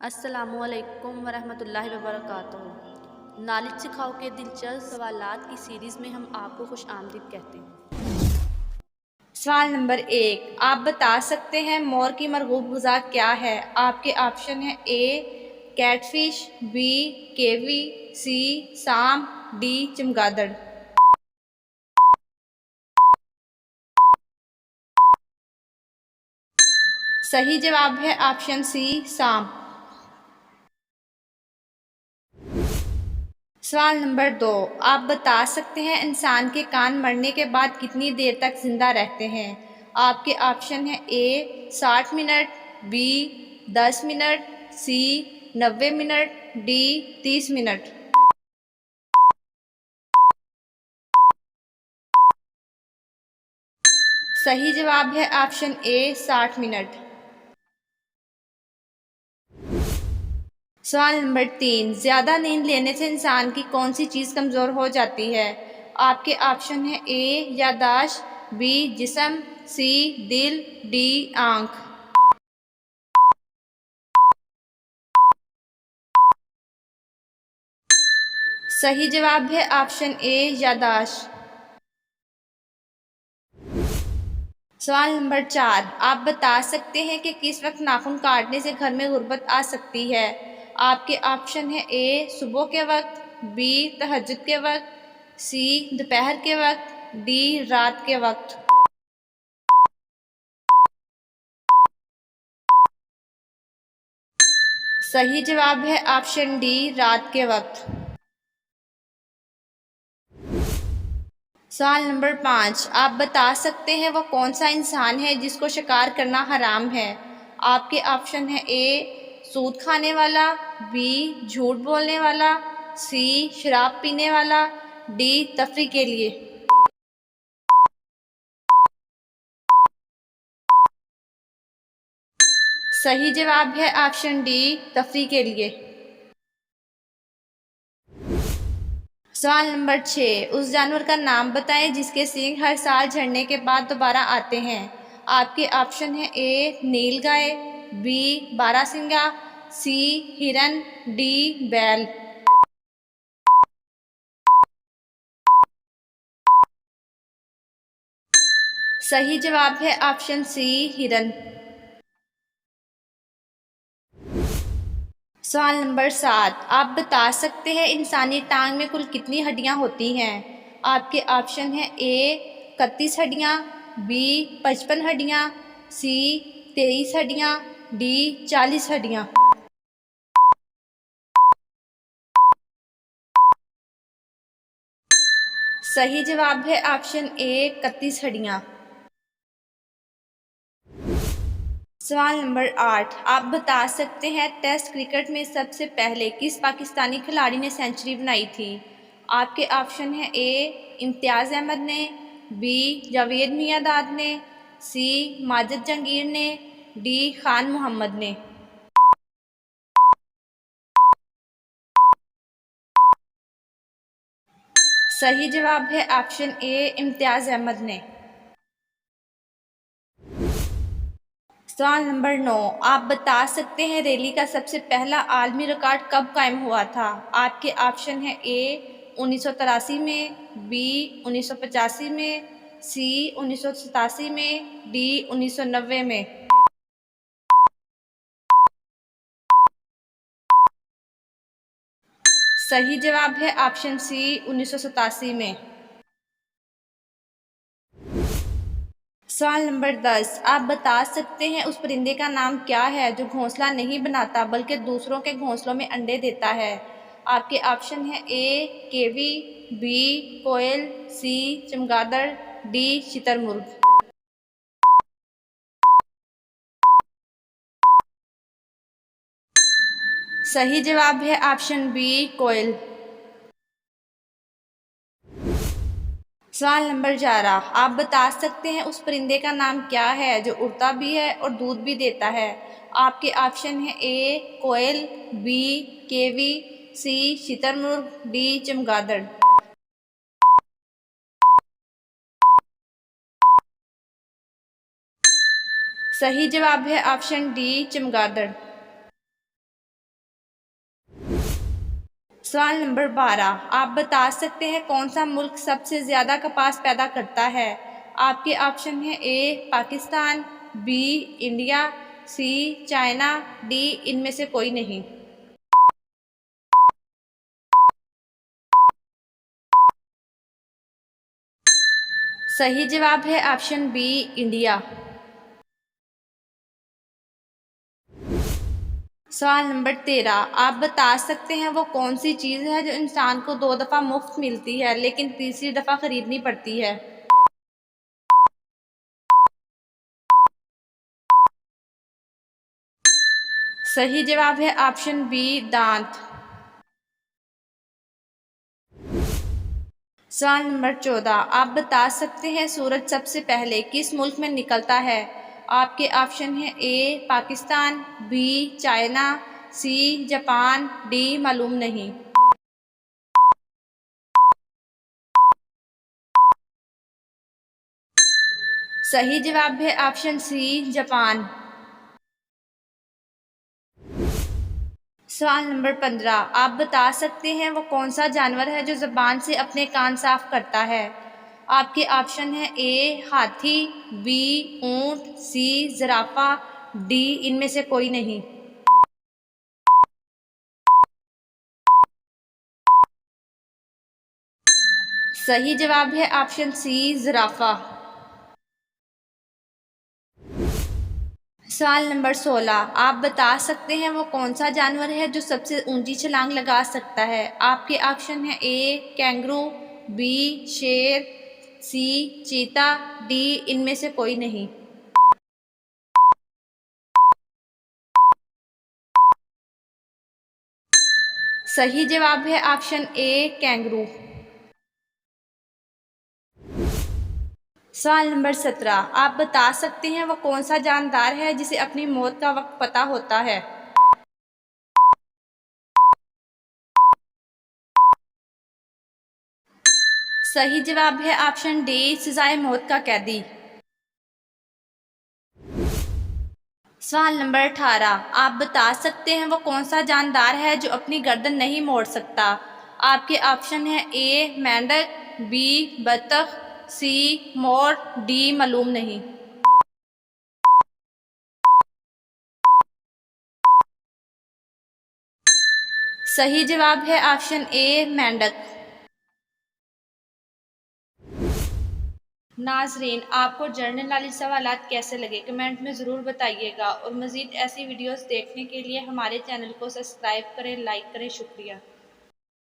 अस्सलामुअलैकुम वरहमतुल्लाहि वबरकातुहू। नॉलेज सिखाओ के दिलचस्प सवालात की सीरीज़ में हम आपको खुश आमदीद कहते हैं। सवाल नंबर 1, आप बता सकते हैं मोर की मरगूब ग़िज़ा क्या है? आपके ऑप्शन है ए कैटफिश, बी केवी, सी सांप, डी चमगादड़। सही जवाब है ऑप्शन सी सांप। सवाल नंबर 2, आप बता सकते हैं इंसान के कान मरने के बाद कितनी देर तक जिंदा रहते हैं? आपके ऑप्शन है ए 60 मिनट, बी 10 मिनट, सी 90 मिनट, डी 30 मिनट। सही जवाब है ऑप्शन ए 60 मिनट। सवाल नंबर 3, ज़्यादा नींद लेने से इंसान की कौन सी चीज़ कमज़ोर हो जाती है? आपके ऑप्शन है ए याददाश्त, बी जिस्म, सी दिल, डी आँख। सही जवाब है ऑप्शन ए याददाश्त। सवाल नंबर 4, आप बता सकते हैं कि किस वक्त नाखून काटने से घर में गुर्बत आ सकती है? आपके ऑप्शन है ए सुबह के वक्त, बी तहज्जुद के वक्त, सी दोपहर के वक्त, डी रात के वक्त। सही जवाब है ऑप्शन डी रात के वक्त। सवाल नंबर 5, आप बता सकते हैं वह कौन सा इंसान है जिसको शिकार करना हराम है? आपके ऑप्शन है ए सूद खाने वाला, बी झूठ बोलने वाला, सी शराब पीने वाला, डी तफरी के लिए। सही जवाब है ऑप्शन डी तफरी के लिए। सवाल नंबर 6, उस जानवर का नाम बताएं जिसके सींग हर साल झड़ने के बाद दोबारा आते हैं? आपके ऑप्शन है ए नीलगाय, बी बारहसिंगा, सी हिरन, डी बैल। सही जवाब है ऑप्शन सी हिरन। सवाल नंबर 7, आप बता सकते हैं इंसानी टांग में कुल कितनी हड्डियां होती हैं? आपके ऑप्शन है ए 31 हड्डियां, बी 55 हड्डियां, सी 23 हड्डियां, डी 40 हड्डियां। सही जवाब है ऑप्शन ए 31 हड्डियां। सवाल नंबर 8, आप बता सकते हैं टेस्ट क्रिकेट में सबसे पहले किस पाकिस्तानी खिलाड़ी ने सेंचुरी बनाई थी? आपके ऑप्शन है ए इम्तियाज़ अहमद ने, बी जावेद मियांदाद ने, सी माजिद जंगीर ने, डी खान मोहम्मद ने। सही जवाब है ऑप्शन ए इम्तियाज़ अहमद ने। सवाल नंबर 9, आप बता सकते हैं रैली का सबसे पहला आलमी रिकॉर्ड कब कायम हुआ था? आपके ऑप्शन है ए 1983 में, बी 1985 में, सी 1987 में, डी 1990 में। सही जवाब है ऑप्शन सी 1987 में। सवाल नंबर 10, आप बता सकते हैं उस परिंदे का नाम क्या है जो घोंसला नहीं बनाता बल्कि दूसरों के घोंसलों में अंडे देता है? आपके ऑप्शन है ए केवी, बी कोयल, सी चमगादड़, डी शुतुरमुर्ग। सही जवाब है ऑप्शन बी कोयल। सवाल नंबर 11, आप बता सकते हैं उस परिंदे का नाम क्या है जो उड़ता भी है और दूध भी देता है? आपके ऑप्शन है ए कोयल, बी केवी, सी शुतुरमुर्ग, डी चमगादड़। सही जवाब है ऑप्शन डी चमगादड़। सवाल नंबर 12, आप बता सकते हैं कौन सा मुल्क सबसे ज़्यादा कपास पैदा करता है। आपके ऑप्शन हैं A Pakistan, B India, C China, D इनमें से कोई नहीं। सही जवाब है ऑप्शन बी इंडिया। सवाल नंबर 13, आप बता सकते हैं वो कौन सी चीज़ है जो इंसान को 2 दफ़ा मुफ्त मिलती है लेकिन तीसरी दफ़ा खरीदनी पड़ती है। सही जवाब है ऑप्शन बी दांत। सवाल नंबर 14, आप बता सकते हैं सूरज सबसे पहले किस मुल्क में निकलता है। आपके ऑप्शन हैं A Pakistan, B China, C Japan, D मालूम नहीं। सही जवाब है ऑप्शन सी जापान। सवाल नंबर 15, आप बता सकते हैं वो कौन सा जानवर है जो ज़बान से अपने कान साफ करता है। आपके ऑप्शन है ए हाथी, बी ऊंट, सी ज़राफ़ा, डी इनमें से कोई नहीं। सही जवाब है ऑप्शन सी ज़राफ़ा। सवाल नंबर 16, आप बता सकते हैं वो कौन सा जानवर है जो सबसे ऊंची छलांग लगा सकता है। आपके ऑप्शन है ए कैंगरू, बी शेर, सी चीता, डी इनमें से कोई नहीं। सही जवाब है ऑप्शन ए कैंगरू। सवाल नंबर 17, आप बता सकते हैं वो कौन सा जानदार है जिसे अपनी मौत का वक्त पता होता है। सही जवाब है ऑप्शन डी सजाए मौत का कैदी। सवाल नंबर 18, आप बता सकते हैं वो कौन सा जानदार है जो अपनी गर्दन नहीं मोड़ सकता। आपके ऑप्शन है ए मेंढक, बी बतख, सी मोर, डी मालूम नहीं। सही जवाब है ऑप्शन ए मेंढक। नाजरीन, आपको जनरल नॉलेज सवालात कैसे लगे कमेंट में ज़रूर बताइएगा और मज़ीद ऐसी वीडियोस देखने के लिए हमारे चैनल को सब्सक्राइब करें, लाइक करें। शुक्रिया।